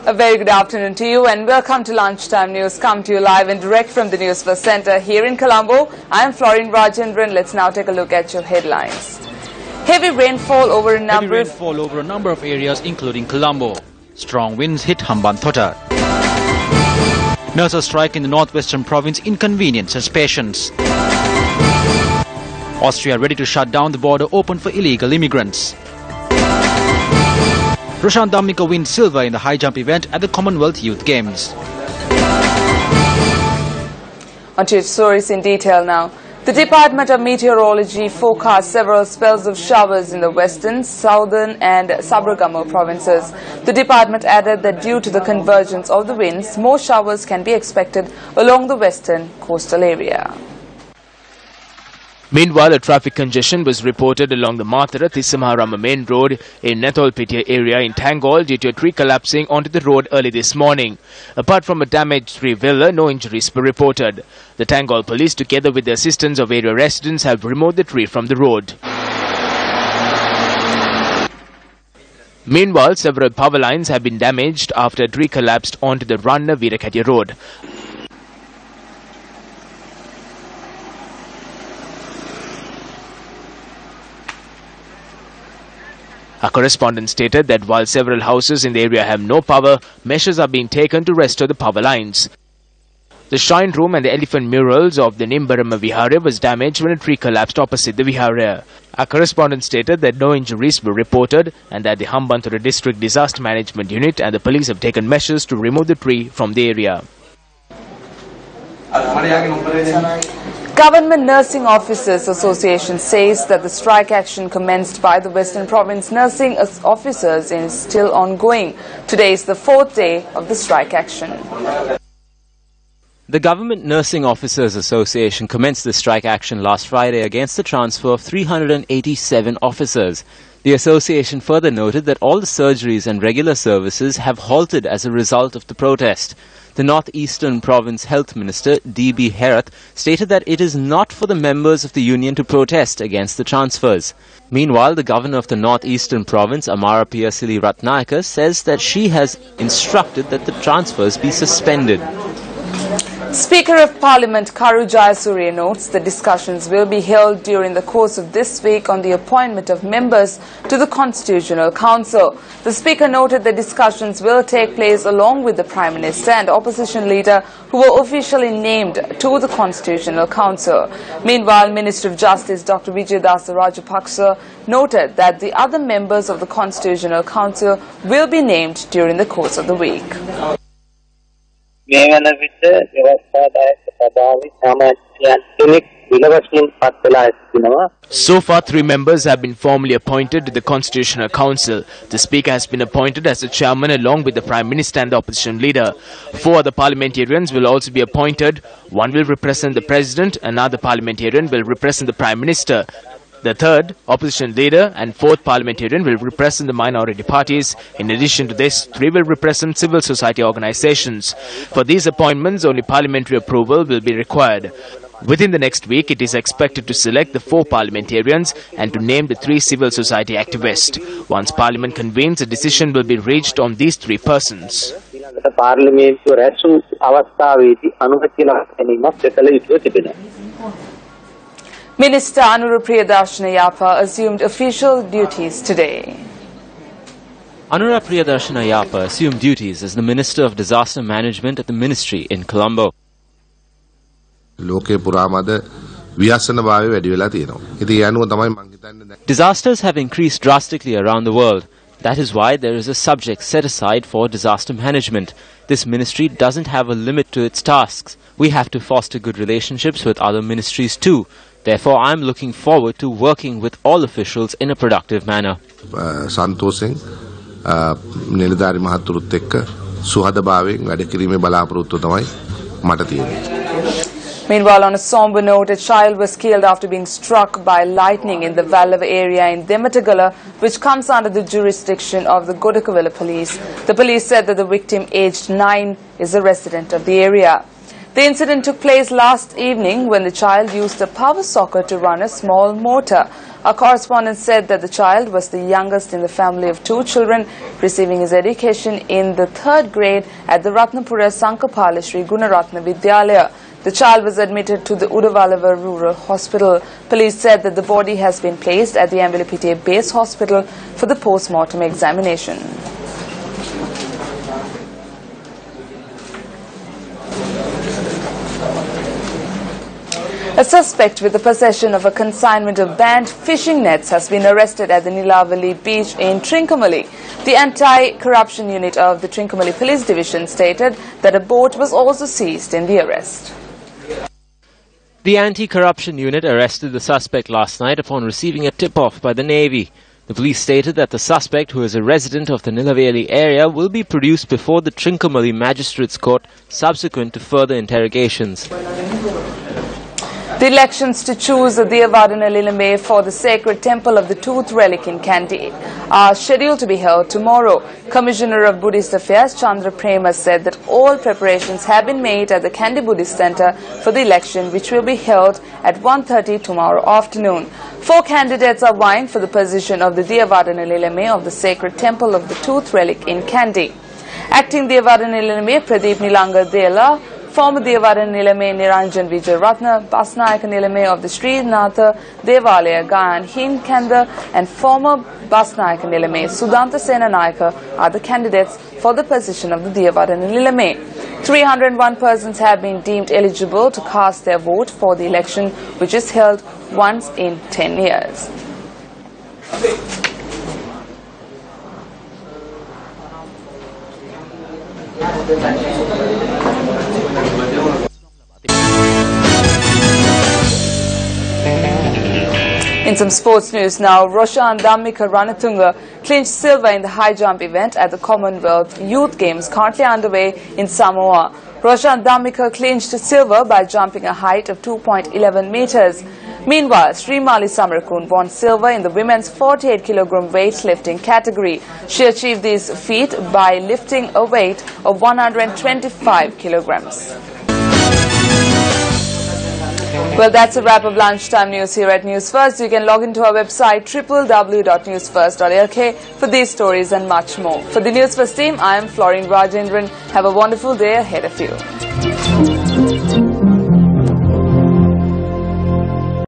A very good afternoon to you and welcome to Lunchtime News, come to you live and direct from the Newsfirst Centre here in Colombo. I am Florine Rajendran. Let's now take a look at your headlines. Heavy rainfall over a number of areas including Colombo. Strong winds hit Hambantota. Nurses strike in the northwestern province inconveniences patients. Austria ready to shut down the border open for illegal immigrants. Roshan Dhammika wins silver in the high jump event at the Commonwealth Youth Games. On to stories in detail now. The Department of Meteorology forecast several spells of showers in the western, southern and Sabargamo provinces. The department added that due to the convergence of the winds, more showers can be expected along the western coastal area. Meanwhile, a traffic congestion was reported along the Mathura-Tissamaharama main road in Netholpitiya area in Tangol due to a tree collapsing onto the road early this morning. Apart from a damaged three-wheeler, no injuries were reported. The Tangol police, together with the assistance of area residents, have removed the tree from the road. Meanwhile, several power lines have been damaged after a tree collapsed onto the Ranna-Veerakatya road. Our correspondent stated that while several houses in the area have no power, measures are being taken to restore the power lines. The shrine room and the elephant murals of the Nimbarama Vihara was damaged when a tree collapsed opposite the Vihara. Our correspondent stated that no injuries were reported and that the Hambantota District Disaster Management Unit and the police have taken measures to remove the tree from the area. Government Nursing Officers Association says that the strike action commenced by the Western Province nursing officers is still ongoing. Today is the fourth day of the strike action. The Government Nursing Officers Association commenced the strike action last Friday against the transfer of 387 officers. The association further noted that all the surgeries and regular services have halted as a result of the protest. The Northeastern Province Health Minister, D.B. Herath, stated that it is not for the members of the union to protest against the transfers. Meanwhile, the governor of the Northeastern Province, Amara Piyasili Ratnayaka, says that she has instructed that the transfers be suspended. Speaker of Parliament Karu Jayasuriya notes that discussions will be held during the course of this week on the appointment of members to the Constitutional Council. The Speaker noted that discussions will take place along with the Prime Minister and opposition leader who were officially named to the Constitutional Council. Meanwhile, Minister of Justice Dr. Vijayadasa Rajapaksa noted that the other members of the Constitutional Council will be named during the course of the week. So far, 3 members have been formally appointed to the Constitutional Council. The Speaker has been appointed as the chairman along with the Prime Minister and the opposition leader. 4 other parliamentarians will also be appointed. One will represent the President, another parliamentarian will represent the Prime Minister. The third, opposition leader, and 4th parliamentarian will represent the minority parties. In addition to this, 3 will represent civil society organizations. For these appointments, only parliamentary approval will be required. Within the next week, it is expected to select the 4 parliamentarians and to name the 3 civil society activists. Once Parliament convenes, a decision will be reached on these 3 persons. Minister Anura Priyadarshana Yapa assumed official duties today. Anura Priyadarshana Yapa assumed duties as the Minister of Disaster Management at the Ministry in Colombo. Disasters have increased drastically around the world. That is why there is a subject set aside for disaster management. This ministry doesn't have a limit to its tasks. We have to foster good relationships with other ministries too. Therefore, I am looking forward to working with all officials in a productive manner. Meanwhile, on a somber note, a child was killed after being struck by lightning in the Vallava area in Dematagala, which comes under the jurisdiction of the Godakavilla police. The police said that the victim, aged 9, is a resident of the area. The incident took place last evening when the child used a power socket to run a small motor. Our correspondent said that the child was the youngest in the family of 2 children, receiving his education in the 3rd grade at the Ratnapura Sankapala Sri Gunaratna Vidyalaya. The child was admitted to the Udavalavar Rural Hospital. Police said that the body has been placed at the Ambilapitiya Base Hospital for the post-mortem examination. A suspect with the possession of a consignment of banned fishing nets has been arrested at the Nilavali beach in Trincomalee. The anti-corruption unit of the Trincomalee Police Division stated that a boat was also seized in the arrest. The anti-corruption unit arrested the suspect last night upon receiving a tip-off by the Navy. The police stated that the suspect, who is a resident of the Nilaveli area, will be produced before the Trincomalee Magistrates Court subsequent to further interrogations. The elections to choose the Devadana for the sacred temple of the Tooth Relic in Kandy are scheduled to be held tomorrow. Commissioner of Buddhist Affairs Chandra Prema said that all preparations have been made at the Kandy Buddhist Center for the election, which will be held at 1:30 tomorrow afternoon. 4 candidates are vying for the position of the Devadana of the sacred temple of the Tooth Relic in Kandy. Acting Devadana Pradeep Nilanga Dela, former Devadana Nilame Niranjan Vijayratna, Basnayaka Nilame of the Srinatha Devalaya Gayan Hinkanda, and former Basnayaka Nilame Sudanta Sena Nayaka are the candidates for the position of the Devadana Nilame. 301 persons have been deemed eligible to cast their vote for the election, which is held once in 10 years. In some sports news now, Roshan Dhammika Ranatunga clinched silver in the high jump event at the Commonwealth Youth Games currently underway in Samoa. Roshan Dhammika clinched silver by jumping a height of 2.11 meters. Meanwhile, Srimali Samarakund won silver in the women's 48 kilogram weightlifting category. She achieved this feat by lifting a weight of 125 kilograms. Well, that's a wrap of lunchtime news here at News First. You can log into our website www.newsfirst.lk for these stories and much more. For the News First team, I am Florine Rajendran. Have a wonderful day ahead of you.